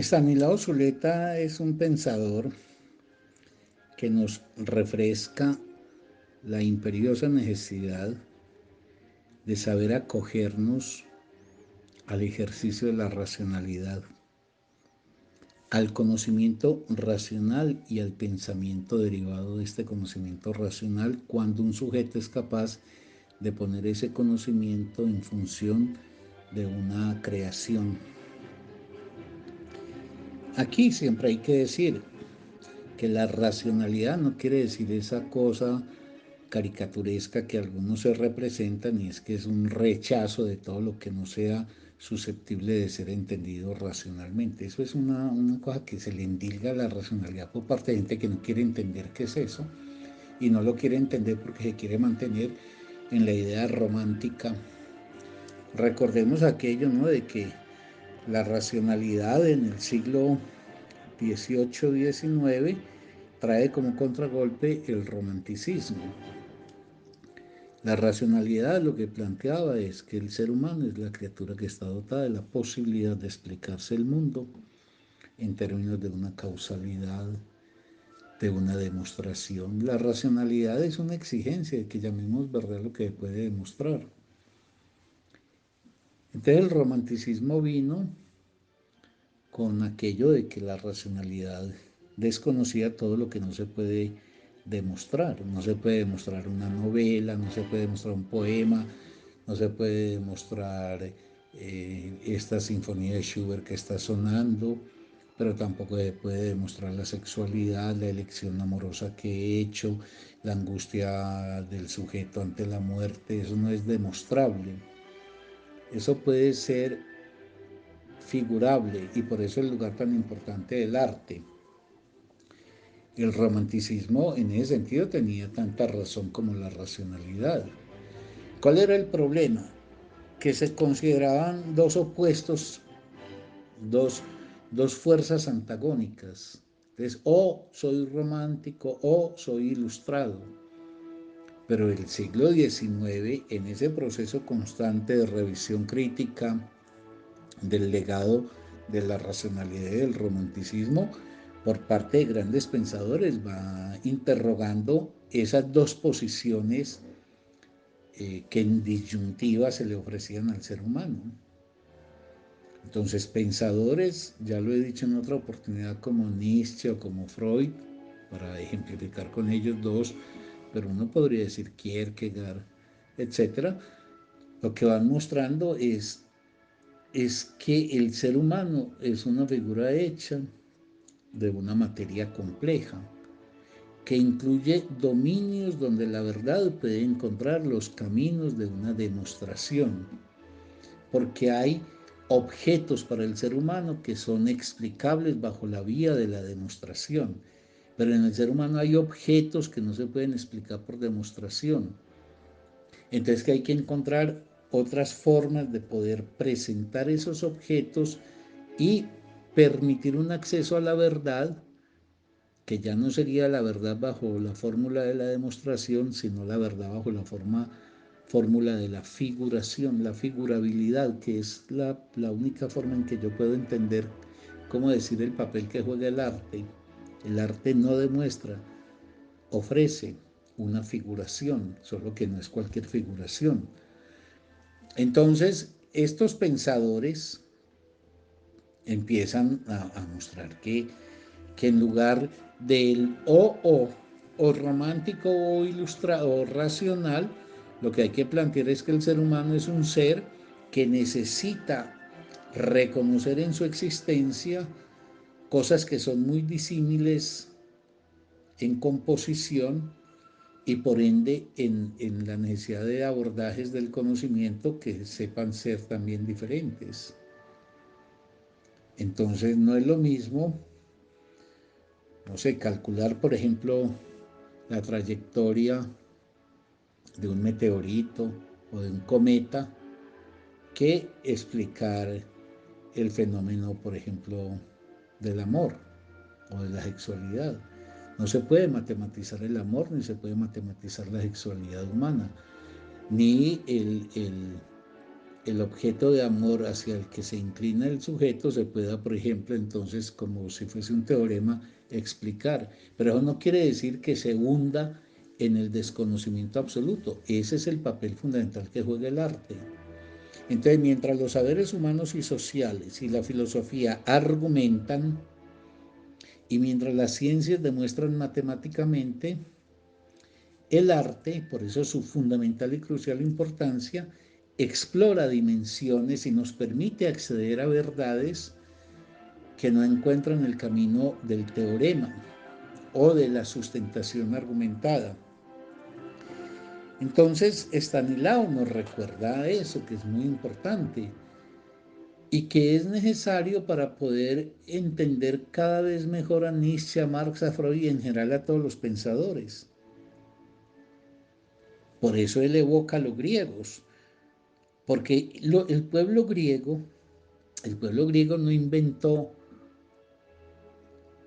Estanislao Zuleta es un pensador que nos refresca la imperiosa necesidad de saber acogernos al ejercicio de la racionalidad, al conocimiento racional y al pensamiento derivado de este conocimiento racional cuando un sujeto es capaz de poner ese conocimiento en función de una creación. Aquí siempre hay que decir que la racionalidad no quiere decir esa cosa caricaturesca que algunos se representan, y es que es un rechazo de todo lo que no sea susceptible de ser entendido racionalmente. Eso es una cosa que se le endilga a la racionalidad por parte de gente que no quiere entender qué es eso, y no lo quiere entender porque se quiere mantener en la idea romántica. Recordemos aquello, ¿no?, de que la racionalidad en el siglo XVIII-XIX trae como contragolpe el romanticismo. La racionalidad lo que planteaba es que el ser humano es la criatura que está dotada de la posibilidad de explicarse el mundo en términos de una causalidad, de una demostración. La racionalidad es una exigencia de que llamemos verdad lo que se puede demostrar. Entonces el romanticismo vino con aquello de que la racionalidad desconocía todo lo que no se puede demostrar. No se puede demostrar una novela, no se puede demostrar un poema, no se puede demostrar esta sinfonía de Schubert que está sonando, pero tampoco se puede demostrar la sexualidad, la elección amorosa que he hecho, la angustia del sujeto ante la muerte. Eso no es demostrable. Eso puede ser figurable, y por eso el lugar tan importante del arte. El romanticismo en ese sentido tenía tanta razón como la racionalidad. ¿Cuál era el problema? Que se consideraban dos opuestos, dos, dos fuerzas antagónicas. Entonces, o soy romántico o soy ilustrado. Pero el siglo XIX, en ese proceso constante de revisión crítica del legado de la racionalidad y del romanticismo por parte de grandes pensadores, va interrogando esas dos posiciones que en disyuntiva se le ofrecían al ser humano. Entonces, pensadores, ya lo he dicho en otra oportunidad, como Nietzsche o como Freud, para ejemplificar con ellos dos, pero uno podría decir Kierkegaard, etcétera, lo que van mostrando es que el ser humano es una figura hecha de una materia compleja, que incluye dominios donde la verdad puede encontrar los caminos de una demostración, porque hay objetos para el ser humano que son explicables bajo la vía de la demostración, pero en el ser humano hay objetos que no se pueden explicar por demostración. Entonces que hay que encontrar otras formas de poder presentar esos objetos y permitir un acceso a la verdad, que ya no sería la verdad bajo la fórmula de la demostración, sino la verdad bajo la fórmula de la figuración, la figurabilidad, que es la única forma en que yo puedo entender, cómo decir, el papel que juega el arte. El arte no demuestra, ofrece una figuración, solo que no es cualquier figuración. Entonces, estos pensadores empiezan a mostrar que en lugar del o romántico o ilustrado o racional, lo que hay que plantear es que el ser humano es un ser que necesita reconocer en su existencia cosas que son muy disímiles en composición, y por ende en la necesidad de abordajes del conocimiento que sepan ser también diferentes. Entonces no es lo mismo, no sé, calcular, por ejemplo, la trayectoria de un meteorito o de un cometa, que explicar el fenómeno, por ejemplo, del amor o de la sexualidad. No se puede matematizar el amor, ni se puede matematizar la sexualidad humana, ni el objeto de amor hacia el que se inclina el sujeto se pueda, por ejemplo, entonces, como si fuese un teorema, explicar. Pero eso no quiere decir que se hunda en el desconocimiento absoluto. Ese es el papel fundamental que juega el arte. Entonces, mientras los saberes humanos y sociales y la filosofía argumentan, y mientras las ciencias demuestran matemáticamente, el arte, por eso su fundamental y crucial importancia, explora dimensiones y nos permite acceder a verdades que no encuentran el camino del teorema o de la sustentación argumentada. Entonces, Stanislao nos recuerda eso, que es muy importante y que es necesario para poder entender cada vez mejor a Nietzsche, a Marx, a Freud y en general a todos los pensadores. Por eso él evoca a los griegos, porque el pueblo griego no inventó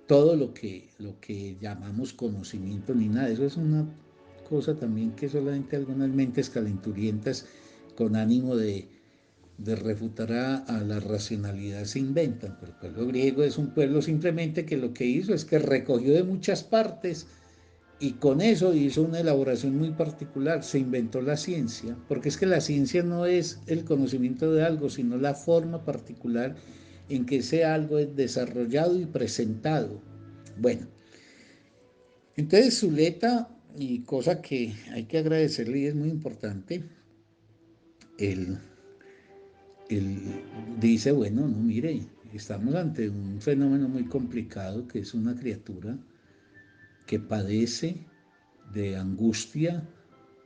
todo lo que llamamos conocimiento ni nada. Eso es una cosa también que solamente algunas mentes calenturientas con ánimo de refutar a la racionalidad se inventan. Pero el pueblo griego es un pueblo simplemente que lo que hizo es que recogió de muchas partes y con eso hizo una elaboración muy particular, se inventó la ciencia, porque es que la ciencia no es el conocimiento de algo, sino la forma particular en que ese algo es desarrollado y presentado. Bueno, entonces Zuleta, y cosa que hay que agradecerle y es muy importante, él, él dice, bueno, no, mire, estamos ante un fenómeno muy complicado que es una criatura que padece de angustia,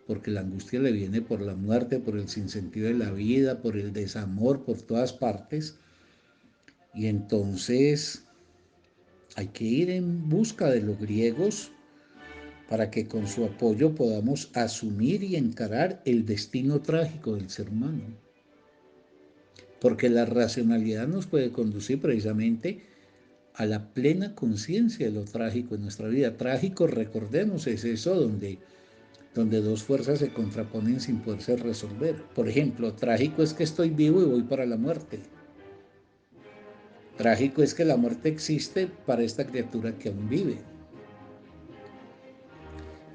porque la angustia le viene por la muerte, por el sinsentido de la vida, por el desamor, por todas partes. Y entonces hay que ir en busca de los griegos para que con su apoyo podamos asumir y encarar el destino trágico del ser humano. Porque la racionalidad nos puede conducir precisamente a la plena conciencia de lo trágico en nuestra vida. Trágico, recordemos, es eso donde dos fuerzas se contraponen sin poderse resolver. Por ejemplo, trágico es que estoy vivo y voy para la muerte. Trágico es que la muerte existe para esta criatura que aún vive.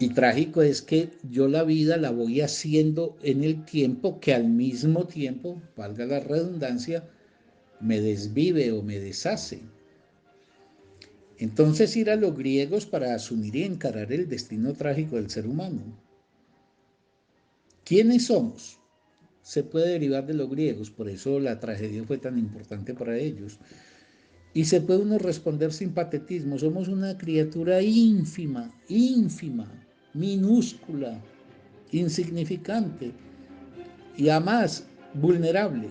Y trágico es que yo la vida la voy haciendo en el tiempo que al mismo tiempo, valga la redundancia, me desvive o me deshace. Entonces ir a los griegos para asumir y encarar el destino trágico del ser humano. ¿Quiénes somos? Se puede derivar de los griegos, por eso la tragedia fue tan importante para ellos. Y se puede uno responder sin patetismo, somos una criatura ínfima, minúscula, insignificante y además vulnerable.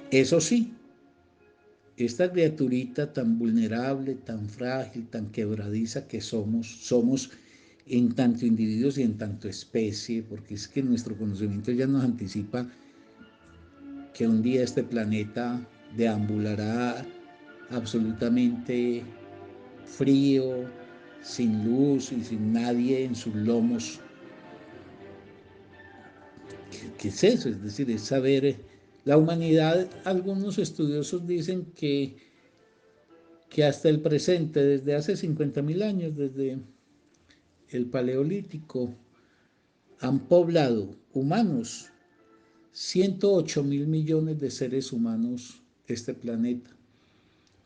Eso sí, esta criaturita tan vulnerable, tan frágil, tan quebradiza que somos en tanto individuos y en tanto especie, porque es que nuestro conocimiento ya nos anticipa que un día este planeta deambulará absolutamente frío, sin luz y sin nadie en sus lomos. ¿Qué es eso? Es decir, es saber, la humanidad, algunos estudiosos dicen que hasta el presente, desde hace 50.000 años, desde el Paleolítico, han poblado humanos 108.000 millones de seres humanos este planeta.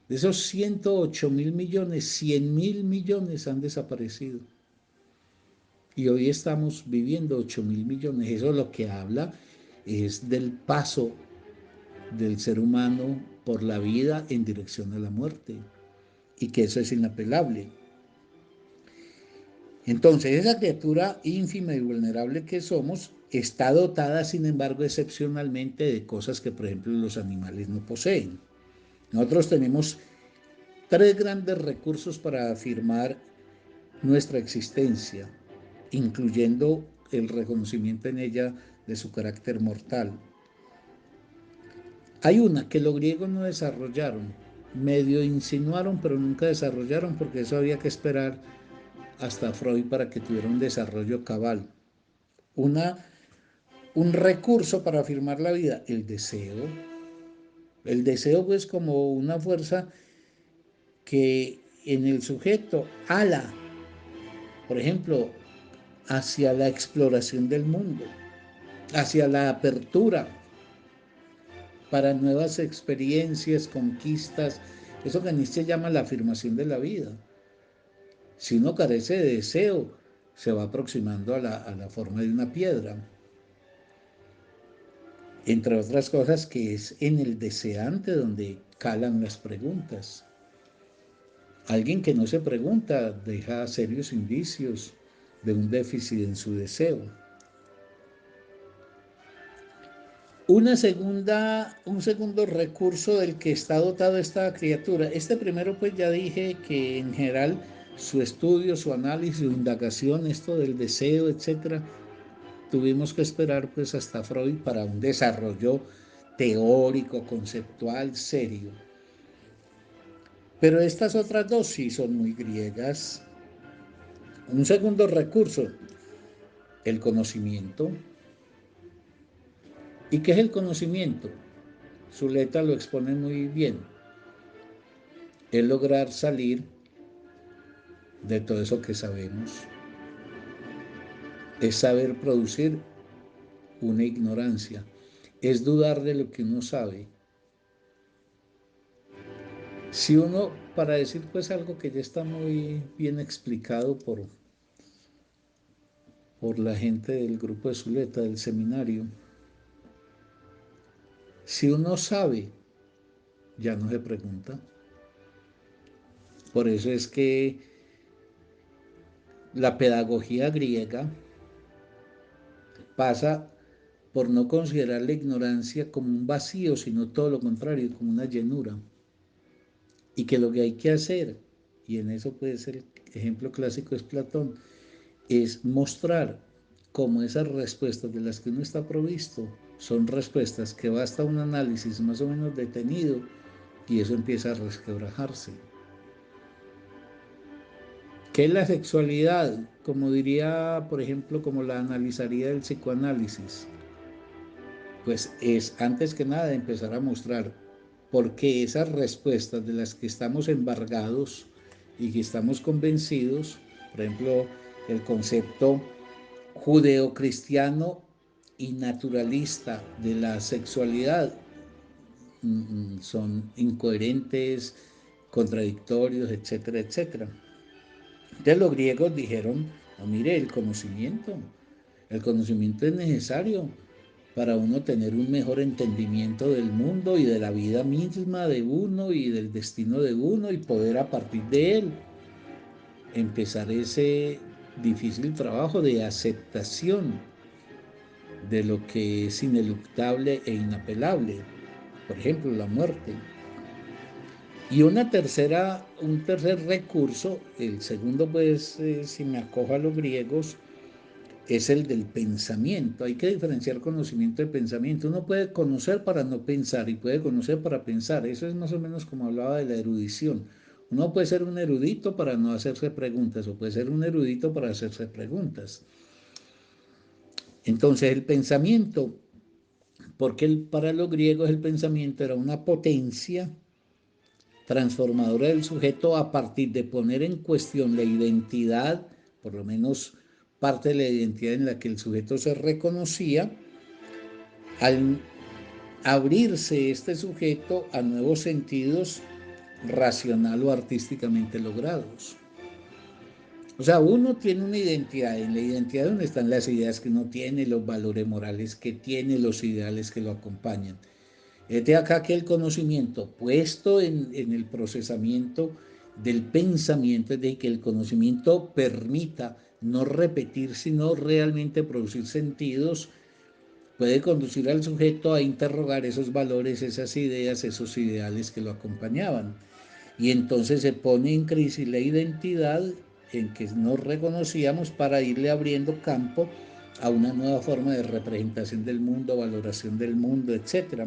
De esos 108.000 millones, 100.000 millones han desaparecido. Y hoy estamos viviendo 8.000 millones. Eso lo que habla es del paso del ser humano por la vida en dirección a la muerte. Y que eso es inapelable. Entonces, esa criatura ínfima y vulnerable que somos está dotada, sin embargo, excepcionalmente de cosas que, por ejemplo, los animales no poseen. Nosotros tenemos tres grandes recursos para afirmar nuestra existencia, incluyendo el reconocimiento en ella de su carácter mortal. Hay una que los griegos no desarrollaron, medio insinuaron, pero nunca desarrollaron, porque eso había que esperar hasta Freud para que tuviera un desarrollo cabal. Una un recurso para afirmar la vida, el deseo. El deseo pues como una fuerza que en el sujeto ala, por ejemplo, hacia la exploración del mundo, hacia la apertura para nuevas experiencias, conquistas, eso que Nietzsche llama la afirmación de la vida. Si uno carece de deseo, se va aproximando a la forma de una piedra. Entre otras cosas que es en el deseante donde calan las preguntas. Alguien que no se pregunta deja serios indicios de un déficit en su deseo. Un segundo recurso del que está dotado esta criatura. Este primero pues ya dije que en general su estudio, su análisis, su indagación, esto del deseo, etcétera, tuvimos que esperar pues hasta Freud para un desarrollo teórico, conceptual, serio. Pero estas otras dos sí son muy griegas. Un segundo recurso, el conocimiento. ¿Y qué es el conocimiento? Zuleta lo expone muy bien. Es lograr salir de todo eso que sabemos. Es saber producir una ignorancia. Es dudar de lo que uno sabe. Si uno, para decir pues algo que ya está muy bien explicado por la gente del grupo de Zuleta, del seminario, si uno sabe, ya no se pregunta. Por eso es que la pedagogía griega pasa por no considerar la ignorancia como un vacío, sino todo lo contrario, como una llenura. Y que lo que hay que hacer, y en eso puede ser el ejemplo clásico es Platón, es mostrar cómo esas respuestas de las que uno está provisto son respuestas que basta un análisis más o menos detenido y eso empieza a resquebrajarse. ¿Qué es la sexualidad? Como diría, por ejemplo, como la analizaría el psicoanálisis. Pues es antes que nada empezar a mostrar por qué esas respuestas de las que estamos embargados y que estamos convencidos, por ejemplo, el concepto judeocristiano y naturalista de la sexualidad son incoherentes, contradictorios, etcétera, etcétera. Entonces los griegos dijeron, no, mire, el conocimiento es necesario para uno tener un mejor entendimiento del mundo y de la vida misma de uno y del destino de uno y poder a partir de él empezar ese difícil trabajo de aceptación de lo que es ineluctable e inapelable, por ejemplo, la muerte. Y un tercer recurso, el segundo pues, si me acojo a los griegos, es el del pensamiento. Hay que diferenciar conocimiento de pensamiento. Uno puede conocer para no pensar y puede conocer para pensar. Eso es más o menos como hablaba de la erudición. Uno puede ser un erudito para no hacerse preguntas o puede ser un erudito para hacerse preguntas. Entonces el pensamiento, porque para los griegos el pensamiento era una potencia transformadora del sujeto a partir de poner en cuestión la identidad, por lo menos parte de la identidad en la que el sujeto se reconocía, al abrirse este sujeto a nuevos sentidos racional o artísticamente logrados. O sea, uno tiene una identidad, en la identidad donde están las ideas que uno tiene, los valores morales que tiene, los ideales que lo acompañan. Es de acá que el conocimiento puesto en el procesamiento del pensamiento, es de que el conocimiento permita no repetir, sino realmente producir sentidos, puede conducir al sujeto a interrogar esos valores, esas ideas, esos ideales que lo acompañaban. Y entonces se pone en crisis la identidad en que nos reconocíamos para irle abriendo campo a una nueva forma de representación del mundo, valoración del mundo, etc.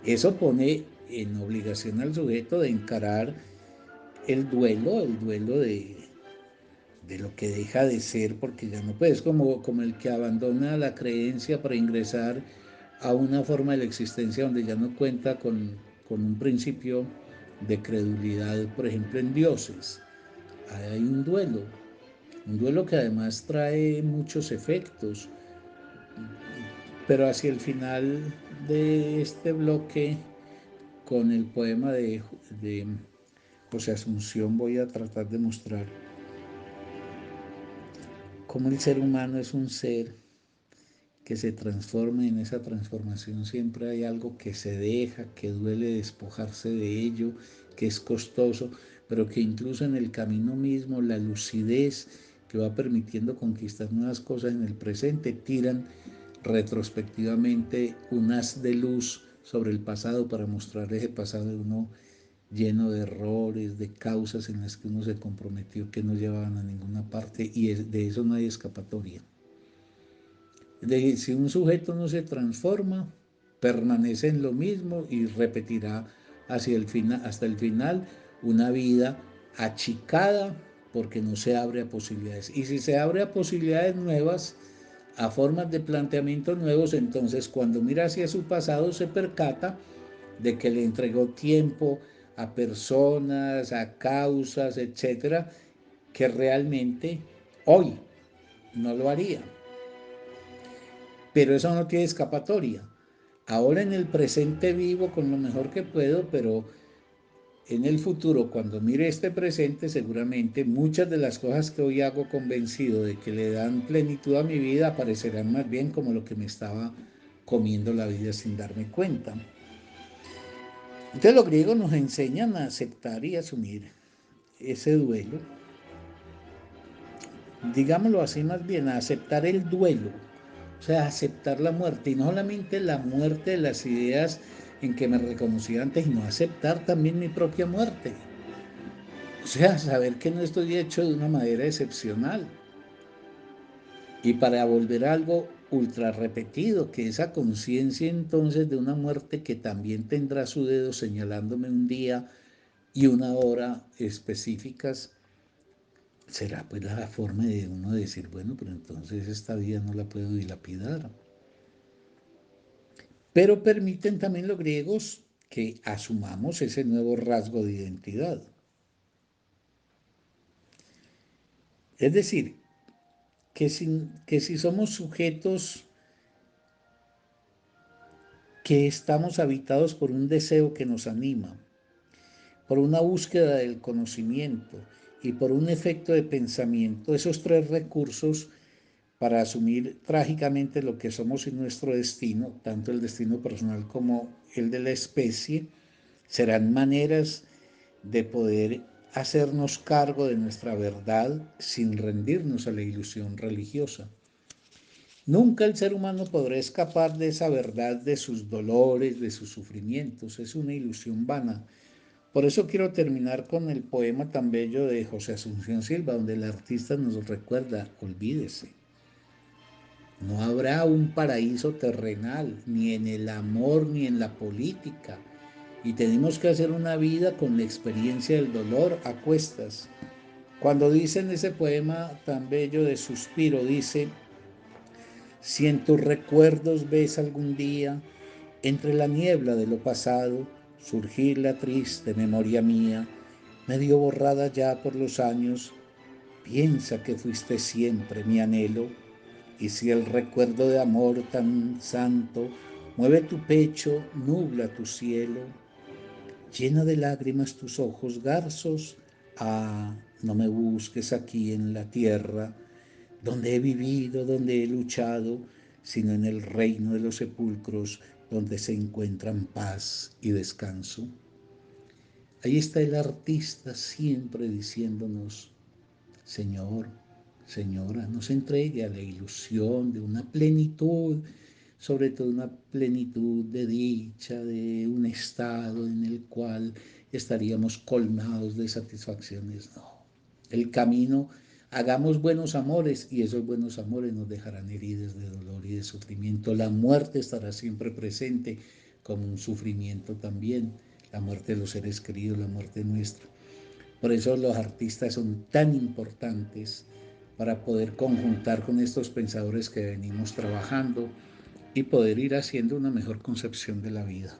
Eso pone en obligación al sujeto de encarar el duelo de lo que deja de ser, porque ya no puedes, como el que abandona la creencia para ingresar a una forma de la existencia donde ya no cuenta con un principio de credulidad, por ejemplo, en dioses. Hay un duelo que además trae muchos efectos, pero hacia el final de este bloque, con el poema de José Asunción, voy a tratar de mostrar cómo el ser humano es un ser que se transforma, y en esa transformación siempre hay algo que se deja, que duele despojarse de ello, que es costoso, pero que incluso en el camino mismo, la lucidez que va permitiendo conquistar nuevas cosas en el presente, tiran retrospectivamente un haz de luz sobre el pasado para mostrar ese pasado de uno lleno de errores, de causas en las que uno se comprometió que no llevaban a ninguna parte, y de eso no hay escapatoria. Si un sujeto no se transforma, permanece en lo mismo y repetirá hasta el final una vida achicada porque no se abre a posibilidades. Y si se abre a posibilidades nuevas, a formas de planteamiento nuevos, entonces cuando mira hacia su pasado se percata de que le entregó tiempo a personas, a causas, etcétera, que realmente hoy no lo haría. Pero eso no tiene escapatoria. Ahora en el presente vivo con lo mejor que puedo, pero en el futuro, cuando mire este presente, seguramente muchas de las cosas que hoy hago convencido de que le dan plenitud a mi vida aparecerán más bien como lo que me estaba comiendo la vida sin darme cuenta. Entonces los griegos nos enseñan a aceptar y asumir ese duelo, digámoslo así más bien, a aceptar el duelo, o sea, aceptar la muerte, y no solamente la muerte de las ideas en que me reconocía antes, sino aceptar también mi propia muerte. O sea, saber que no estoy hecho de una manera excepcional. Y para volver a algo ultra repetido, que esa conciencia entonces de una muerte que también tendrá su dedo señalándome un día y una hora específicas, será pues la forma de uno decir, bueno, pero entonces esta vida no la puedo dilapidar. Pero permiten también los griegos que asumamos ese nuevo rasgo de identidad. Es decir, que si somos sujetos que estamos habitados por un deseo que nos anima, por una búsqueda del conocimiento y por un efecto de pensamiento, esos tres recursos para asumir trágicamente lo que somos y nuestro destino, tanto el destino personal como el de la especie, serán maneras de poder hacernos cargo de nuestra verdad sin rendirnos a la ilusión religiosa. Nunca el ser humano podrá escapar de esa verdad, de sus dolores, de sus sufrimientos. Es una ilusión vana. Por eso quiero terminar con el poema tan bello de José Asunción Silva, donde el artista nos recuerda, olvídese. No habrá un paraíso terrenal, ni en el amor, ni en la política. Y tenemos que hacer una vida con la experiencia del dolor a cuestas. Cuando dice en ese poema tan bello de Suspiro, dice, si en tus recuerdos ves algún día, entre la niebla de lo pasado, surgir la triste memoria mía, medio borrada ya por los años, piensa que fuiste siempre mi anhelo, y si el recuerdo de amor tan santo mueve tu pecho, nubla tu cielo, llena de lágrimas tus ojos garzos, ah, no me busques aquí en la tierra, donde he vivido, donde he luchado, sino en el reino de los sepulcros, donde se encuentran paz y descanso. Ahí está el artista siempre diciéndonos, Señor, Señora, no se entregue a la ilusión de una plenitud, sobre todo una plenitud de dicha, de un estado en el cual estaríamos colmados de satisfacciones. No, el camino, hagamos buenos amores y esos buenos amores nos dejarán heridas de dolor y de sufrimiento. La muerte estará siempre presente como un sufrimiento también, la muerte de los seres queridos, la muerte nuestra. Por eso los artistas son tan importantes para poder conjuntar con estos pensadores que venimos trabajando y poder ir haciendo una mejor concepción de la vida.